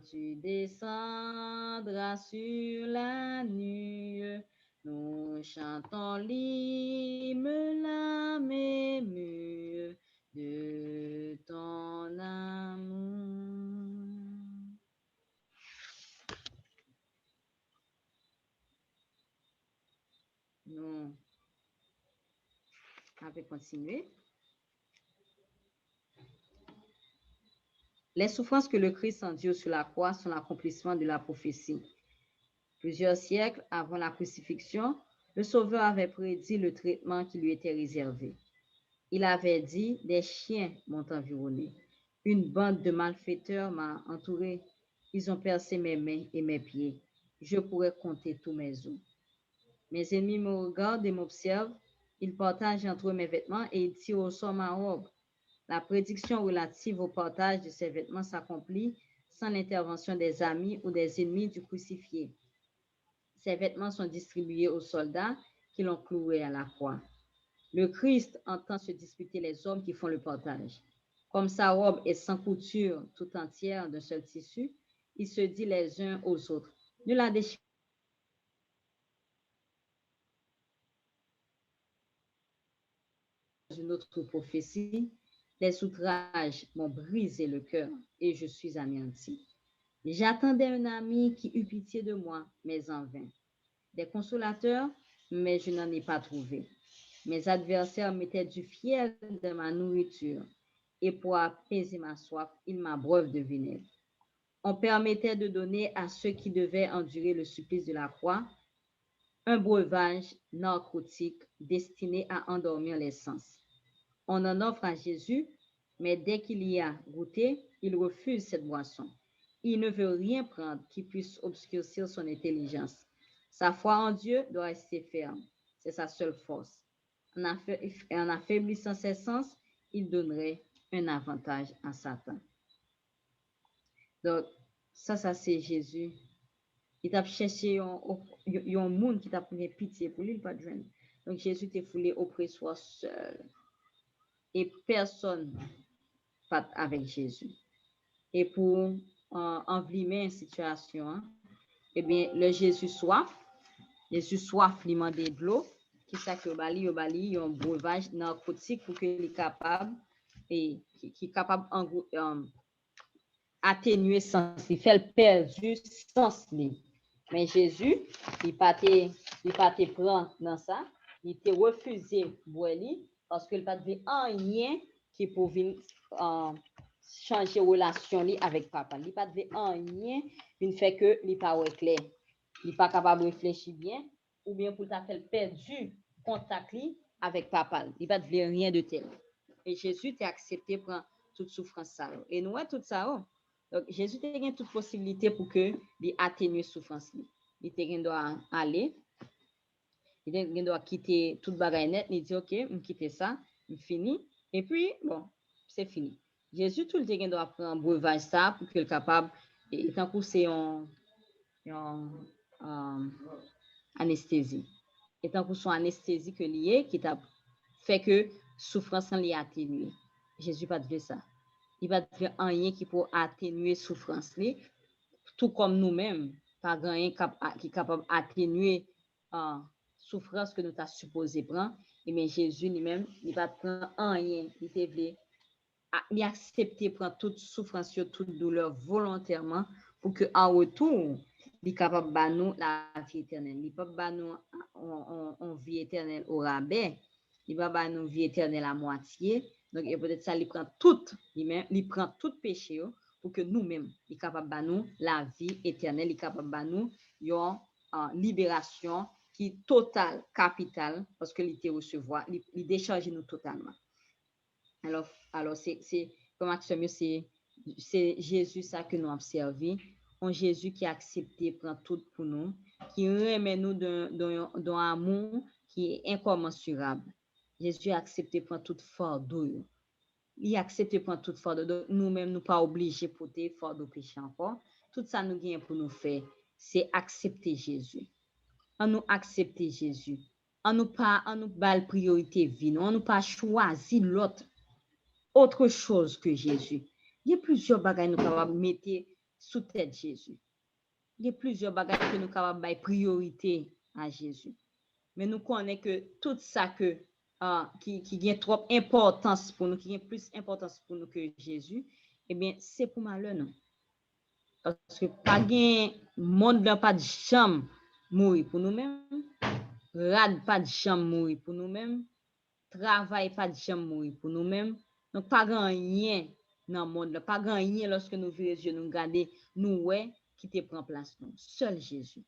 tu descendras sur la nue, nous chantons l'hymne l'âme émue de ton amour. Nous allons continuer. Les souffrances que le Christ endure sur la croix sont l'accomplissement de la prophétie. Plusieurs siècles avant la crucifixion, le Sauveur avait prédit le traitement qui lui était réservé. Il avait dit, des chiens m'ont environné. Une bande de malfaiteurs m'a entouré. Ils ont percé mes mains et mes pieds. Je pourrais compter tous mes os. Mes ennemis me regardent et m'observent. Ils partagent entre eux mes vêtements et ils tirent au sort ma robe. La prédiction relative au partage de ces vêtements s'accomplit sans l'intervention des amis ou des ennemis du crucifié. Ces vêtements sont distribués aux soldats qui l'ont cloué à la croix. Le Christ entend se disputer les hommes qui font le partage. Comme sa robe est sans couture tout entière d'un seul tissu, il se dit les uns aux autres, ne la déchirez pas. Une autre prophétie, les outrages m'ont brisé le cœur et je suis anéanti. J'attendais un ami qui eut pitié de moi, mais en vain. Des consolateurs, mais je n'en ai pas trouvé. Mes adversaires mettaient du fiel dans ma nourriture et pour apaiser ma soif, ils m'abreuvent de vinaigre. On permettait de donner à ceux qui devaient endurer le supplice de la croix un breuvage narcotique destiné à endormir les sens. On en offre à Jésus, mais dès qu'il y a goûté, il refuse cette boisson. Il ne veut rien prendre qui puisse obscurcir son intelligence. Sa foi en Dieu doit rester ferme. C'est sa seule force. En affaiblissant ses sens, il donnerait un avantage à Satan. Donc, ça c'est Jésus. Il t'a cherché un monde qui t'a pris pitié pour lui, il pas de joindre. Donc, Jésus t'est foulé auprès de soi seul. Et personne pas avec Jésus. Et pour envenimer une situation, hein, eh bien, le Jésus soif, il demande de l'eau, qui ça que bali, un breuvage narcotique pour qu'il est capable et qui est capable atténuer sens, il fait perdu sens li. Mais Jésus, il pas te prendre dans ça, il te refusé boire parce qu'il pas de rien qui pouvait changer relation avec papa. Il pas de rien qui fait que il pas clair. Il pas capable de réfléchir bien ou bien pour t'a fait perdu contact avec papa. Il pas de rien de tel. Et Jésus t'a accepté prendre toute souffrance ça. Et nous tout ça. Donc, Jésus a gagné toute possibilité pour que il atténue souffrance. Il doit aller, il doit quitter toute bagaille net, il dit OK, je quitte ça, je finis et puis bon, c'est fini. Jésus tout le temps doit prendre un breuvage ça pour qu'il soit capable et tant que c'est en anesthésie. Et tant que son anesthésie que lié qui t'a fait que souffrance en atténuée. Jésus pas de ça. Il va faire rien qui peut atténuer souffrance tout comme nous-mêmes pas rien qui est capable d'atténuer souffrance que nous t'a supposé prendre et mais Jésus lui-même il va prendre rien il accepter prendre toute souffrance toute douleur volontairement pour que en retour il est capable de nous la vie éternelle. Il peut pas nous en vie éternelle au rabais. Il va pas nous vie éternelle à moitié. Donc, et peut-être ça, il prend tout péché pour que nous-mêmes, il est capable de nous la vie éternelle, il est capable de nous une libération qui est totale, capitale, parce que il te recevoir, il décharge nous totalement. Alors c'est comme action, c'est Jésus ça que nous avons servi. Un Jésus qui a accepté prendre tout pour nous, qui remet nous d'un amour qui est incommensurable. Jésus a accepté prendre toute fardeau. Il a accepté prendre toute fardeau. Donc, nous-mêmes, nous pas obligés de porter fardeau péché encore. Tout ça, nous gagnons pour nous faire, c'est accepter Jésus. On nous accepter Jésus. On nous pas priorité vie. On nous pas choisi autre chose que Jésus. Il y a plusieurs bagages nous capables mettre sous tête Jésus. Il y a plusieurs bagages que nous capables de priorité à Jésus. Mais nous connaissons que tout ça qui a trop importance pour nous, qui a plus importance pour nous que Jésus, eh bien, c'est pour malheur nous. Parce que pas gain monde n'a pas de chambre mourir pour nous-mêmes, rad pas de chambre mourir pour nous-mêmes, travail pas de chambre mourir pour nous-mêmes. Donc pas grand rien dans le monde, pas grand rien lorsque nous voyons les yeux nous regarder, nous ouais qui te prend place nous, seul Jésus.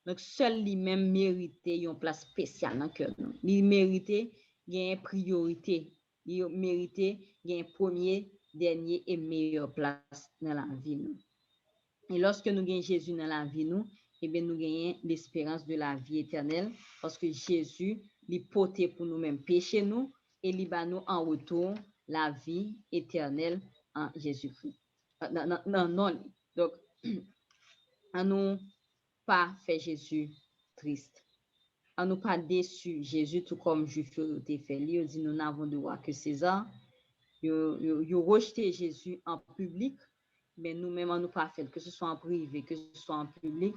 Donc seul lui-même mérité une place spéciale dans le cœur nous. Il mérité une priorité, il mérité une première, dernière et meilleure place dans la vie nous. Et lorsque nous gagnons Jésus dans la vie, eh bien, nous gagnons l'espérance de la vie éternelle parce que Jésus, il porté pour nous-mêmes péché nous et il bat nous en retour la vie éternelle en Jésus-Christ. Non. Donc, à nous pas fait Jésus triste. À nous pas déçu Jésus, tout comme Juif a fait. Il dit, nous n'avons de roi que César. Il a rejeté Jésus en public. Mais nous-mêmes, on nous pas fait, que ce soit en privé, que ce soit en public,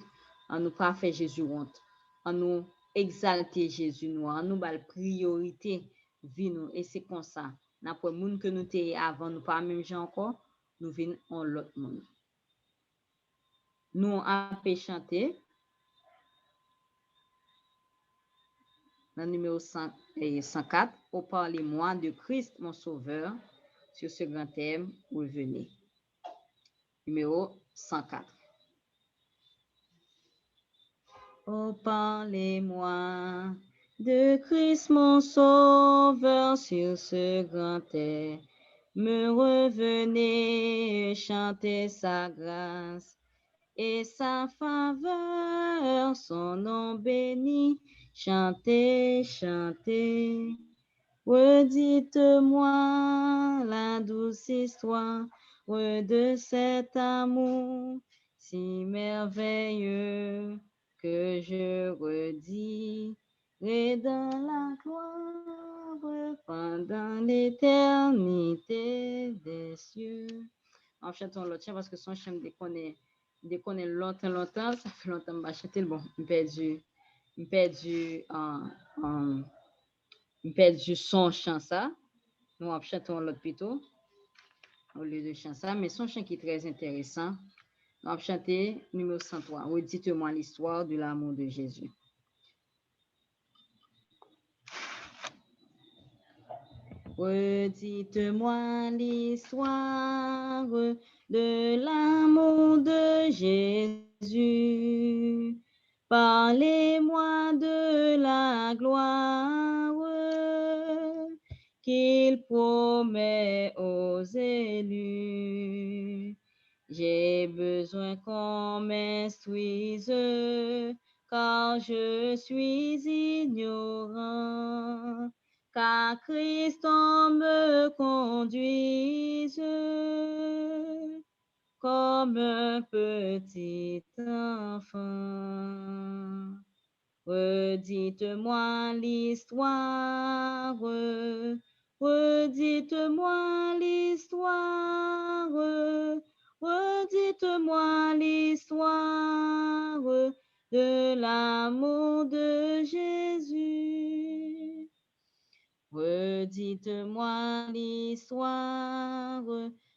on nous pas fait Jésus honte. On nous exalter Jésus nous, on nous la priorité vie nous. Et c'est comme ça. N'après le monde que nous étions avant, nous pas même gens encore, nous venons en l'autre monde. Nous on peut chanter dans le numéro 104, oh parlez-moi de Christ mon sauveur, sur ce grand thème, revenez. Numéro 104. Oh, parlez-moi de Christ mon sauveur sur ce grand thème. Me revenez chanter sa grâce et sa faveur, son nom béni. Chantez, chantez. Redites-moi la douce histoire de cet amour si merveilleux que je redirai dans la gloire pendant l'éternité des cieux. En chantant l'autre chant parce que son chant déconne longtemps, ça fait longtemps que je chanter. Bon, je perdu son chant ça. Nous chantons l'autre plutôt au lieu de chant ça, mais son chant qui est très intéressant. Nous allons chanter numéro 103. Redites-moi l'histoire de l'amour de Jésus. Redites-moi l'histoire de l'amour de Jésus. Parlez-moi de la gloire qu'il promet aux élus. J'ai besoin qu'on m'instruise, car je suis ignorant. Car Christ en me conduise comme un petit enfant. Redites-moi l'histoire, redites-moi l'histoire, redites-moi l'histoire de l'amour de Jésus. Redites-moi l'histoire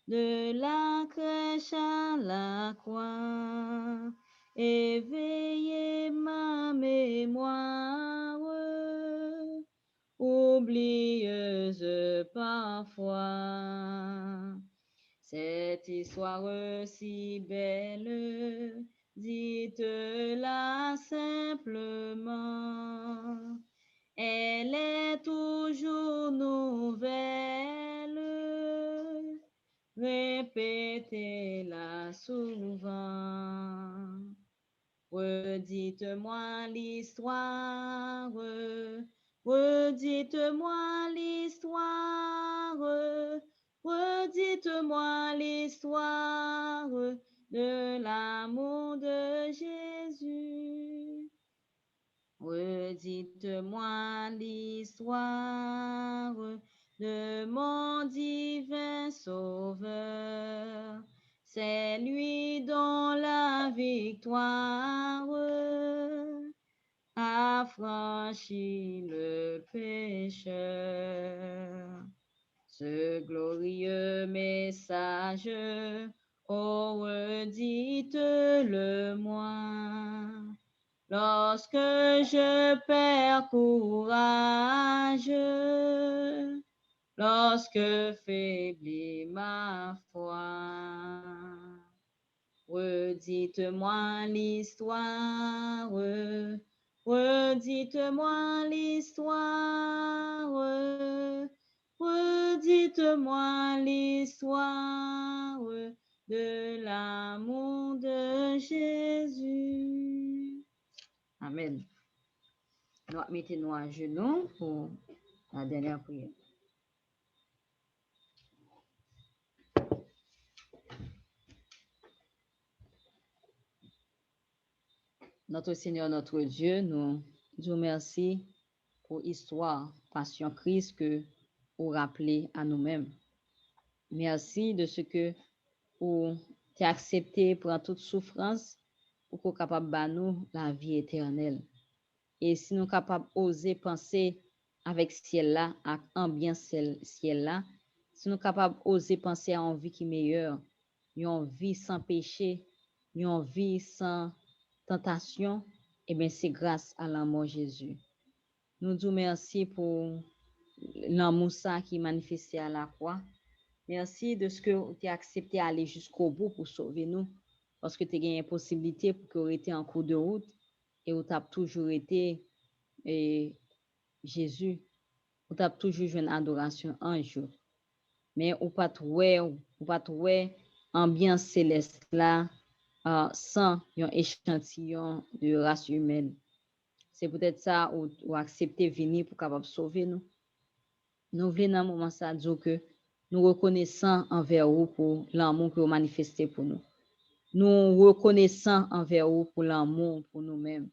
de la crèche à la croix. Éveillez ma mémoire, oublieuse parfois. Cette histoire si belle, dites-la simplement. Elle est toujours nouvelle, répétez-la souvent. Redites-moi l'histoire, Redites-moi l'histoire, redites-moi l'histoire de l'amour de Jésus. Redites-moi l'histoire de mon divin Sauveur. C'est lui dont la victoire a franchi le pécheur. Ce glorieux message, oh, redites-le-moi. Lorsque je perds courage, lorsque faiblit ma foi, redites-moi l'histoire, redites-moi l'histoire, redites-moi l'histoire de l'amour de Jésus. Amen. Nous mettons-nous à genoux pour la dernière prière. Notre Seigneur, notre Dieu, nous disons merci pour l'histoire, Passion Christ que vous rappelez à nous-mêmes. Merci de ce que vous t'es accepté pour toute souffrance pour qu'on soit capable de nous la vie éternelle. Et si nous sommes capables d'oser penser avec ciel-là, avec ambiance ciel-là, si nous sommes capables d'oser penser à une vie qui est meilleure, une vie sans péché, une vie sans tentation, eh bien, c'est grâce à l'amour de Jésus. Nous disons merci pour l'amour ça qui est manifesté à la croix. Merci de ce que tu as accepté d'aller jusqu'au bout pour sauver nous, parce que tu as gagné une possibilité pour que tu été en cours de route et tu as toujours été Jésus, tu as toujours joué une adoration un jour. Mais ou pas trouver ambiance céleste là sans un échantillon de race humaine. C'est peut-être ça ou accepter venir pour capable sauver nous. Nous voulons dans un moment ça dire que nous reconnaissons envers vous pour l'amour que vous manifestez pour nous. Nous reconnaissons envers vous pour l'amour pour nous-mêmes.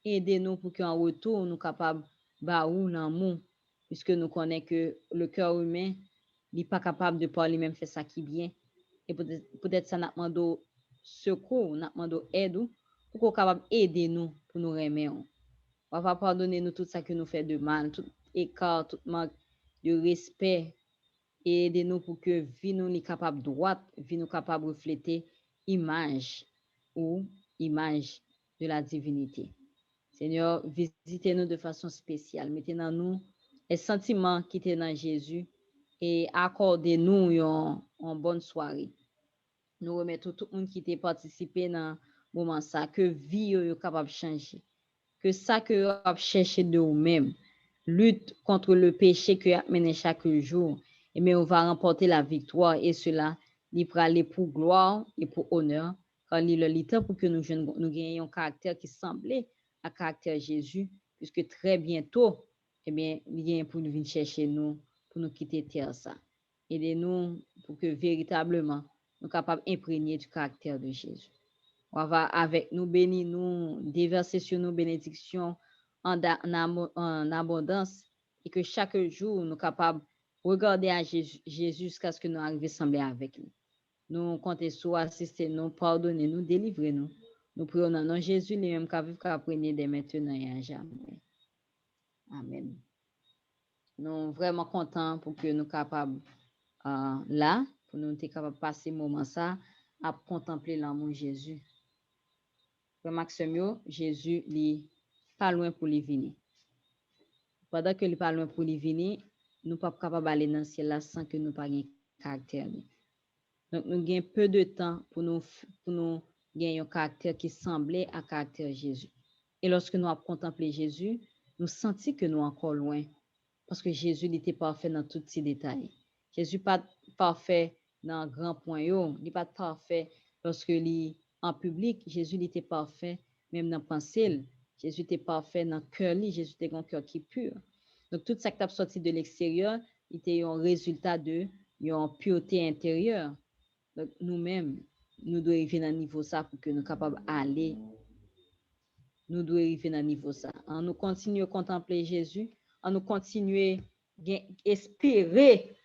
Aidez-nous pour qu'en retour, nous soyons capables de faire l'amour, puisque nous connaissons que le cœur humain n'est pas capable de parler même faire ça qui est bien. Et peut-être ça n'a pas demandé secours, n'a pas demandé aide pour qu'on soit capable d'aider nous pour nous remettre. On va pardonner nous tout ça que nous fait de mal, tout écart, tout manque de respect. Et aidez-nous pour que vie nous soit capable droite, vie nous capable de refléter image ou image de la divinité. Seigneur, visitez-nous de façon spéciale. Mettez dans nous les sentiments qui étaient dans Jésus et accordez-nous une bonne soirée. Nous remettons tout le monde qui était participé dans le moment ça, que vie est capable de changer. Que ça que vous avez cherché de vous-même, lutte contre le péché que vous avez mené chaque jour, et bien on va remporter la victoire et cela, il pourra aller pour gloire et pour honneur, car il est le temps pour que nous gagnions un caractère qui semblait à caractère Jésus, puisque très bientôt, eh bien, il vient pour nous venir chercher nous, pour nous quitter terre ça. Aidez-nous pour que véritablement nous soyons capables d'imprégner du caractère de Jésus. On va avec nous bénir, nous déverser sur nous bénédictions en abondance et que chaque jour nous sommes capables de regarder à Jésus jusqu'à ce que nous arrivions à sembler avec lui. Nous comptons sur assister nous, pardonner nous, délivrer nous. Nous prions dans le nom de Jésus, les mêmes qu'à vivre qu'à prendre dès maintenant et à jamais. Amen. Nous sommes vraiment contents pour que nous soyons capables là, pour nous être capables de passer ce moment ça à contempler l'amour de Jésus. Maxime, Jésus n'est pas loin pour lui venir. Pendant que il n'est pas loin pour lui venir, nous ne sommes pas capables d'aller dans le ciel là sans que nous n'ayons pas caractère. Donc, nous avons peu de temps pour nous gagner un caractère qui semblait à caractère Jésus. Et lorsque nous avons contemplé Jésus, nous sentons que nous sommes encore loin. Parce que Jésus était parfait dans tous ces détails. Jésus n'est pas parfait dans un grand point. Il n'est pas parfait lorsque il en public. Jésus était parfait même dans la pensée. Jésus était parfait dans le cœur. Jésus était un cœur qui est pur. Donc, tout ça qui est sorti de l'extérieur, était un résultat de une pureté intérieure. Donc, nous-mêmes, nous devons arriver à un niveau ça pour que nous soyons capables d'aller. Nous devons arriver à un niveau ça. En nous continuer à contempler Jésus, en nous continuer à espérer,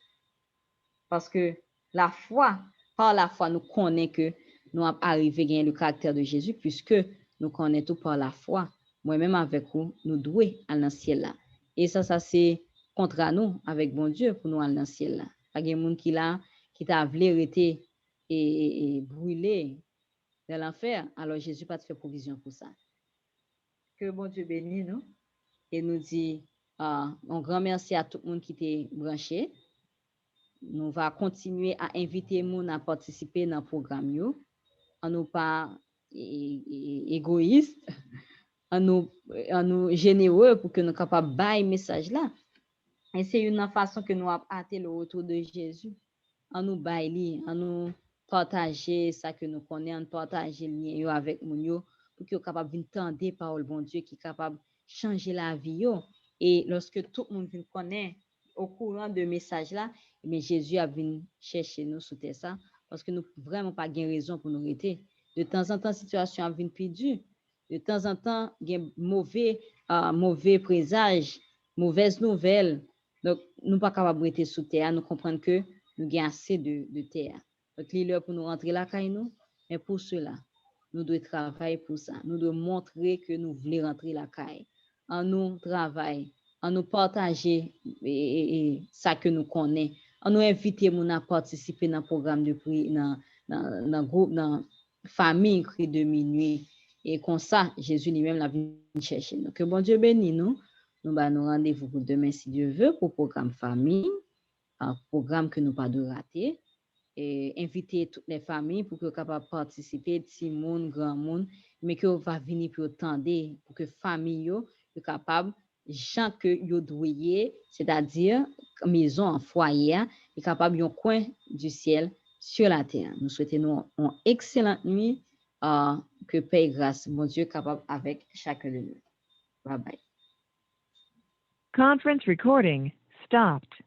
parce que la foi, par la foi, nous connaissons que nous avons arrivé à gagner le caractère de Jésus, puisque nous connaissons tout par la foi. Moi-même avec vous, nous devons aller dans le ciel là. Et ça c'est contre nous, avec bon Dieu, pour nous aller dans le ciel là. Il y a des gens qui t'a voulu arrêter et brûler dans l'enfer. Alors Jésus pas de faire provision pour ça. Que bon Dieu bénisse nous et nous dit un grand merci à tout le monde qui était branché. Nous va continuer à inviter les gens à participer dans le programme. On n'est pas égoïste, on nous généreux pour que nous soyons capables de bailler message là. Et c'est une façon que nous avons hâté le retour de Jésus. On nous bailler, on nous partager ça que nous connaissons, partager le lien avec nous pour que nous soyons capables d'entendre parole bon Dieu qui est capable de changer la vie. Et lorsque tout le monde connaît au courant de message là, mais Jésus a venu chercher nous sous ça parce que nous vraiment pas gain raison pour nous arrêter. De temps en temps situation a venu plus dure. De temps en temps gain mauvais présage, mauvaises nouvelles. Donc nous pas capable de rester sous terre, nous comprendre que nous gain assez de terre. Donc il est l'heure pour nous rentrer là caille nous, mais pour cela nous devons travailler pour ça. Nous devons montrer que nous voulons rentrer la caille. En nous travailler, en nous partager ça que nous connaissons, en nous inviter à participer dans le programme de prière, dans le groupe, dans la famille cri de minuit. Et comme ça, Jésus lui-même l'a venu chercher nous. Que bon Dieu bénisse nous. Nous allons rendez-vous pour demain, si Dieu veut, pour le programme famille, un programme que nous pas de rater. Et inviter toutes les familles pour que soient capables de participer, petit monde, grand monde, mais que va venir pour tendre, pour que famille soient capables, gens que yo doué, c'est-à-dire maison en foyer, est capable d'un coin du ciel sur la terre. Nous souhaitons une excellente nuit, que paix et grâce, mon Dieu, capable avec chacun de nous. Bye bye. Conference recording stopped.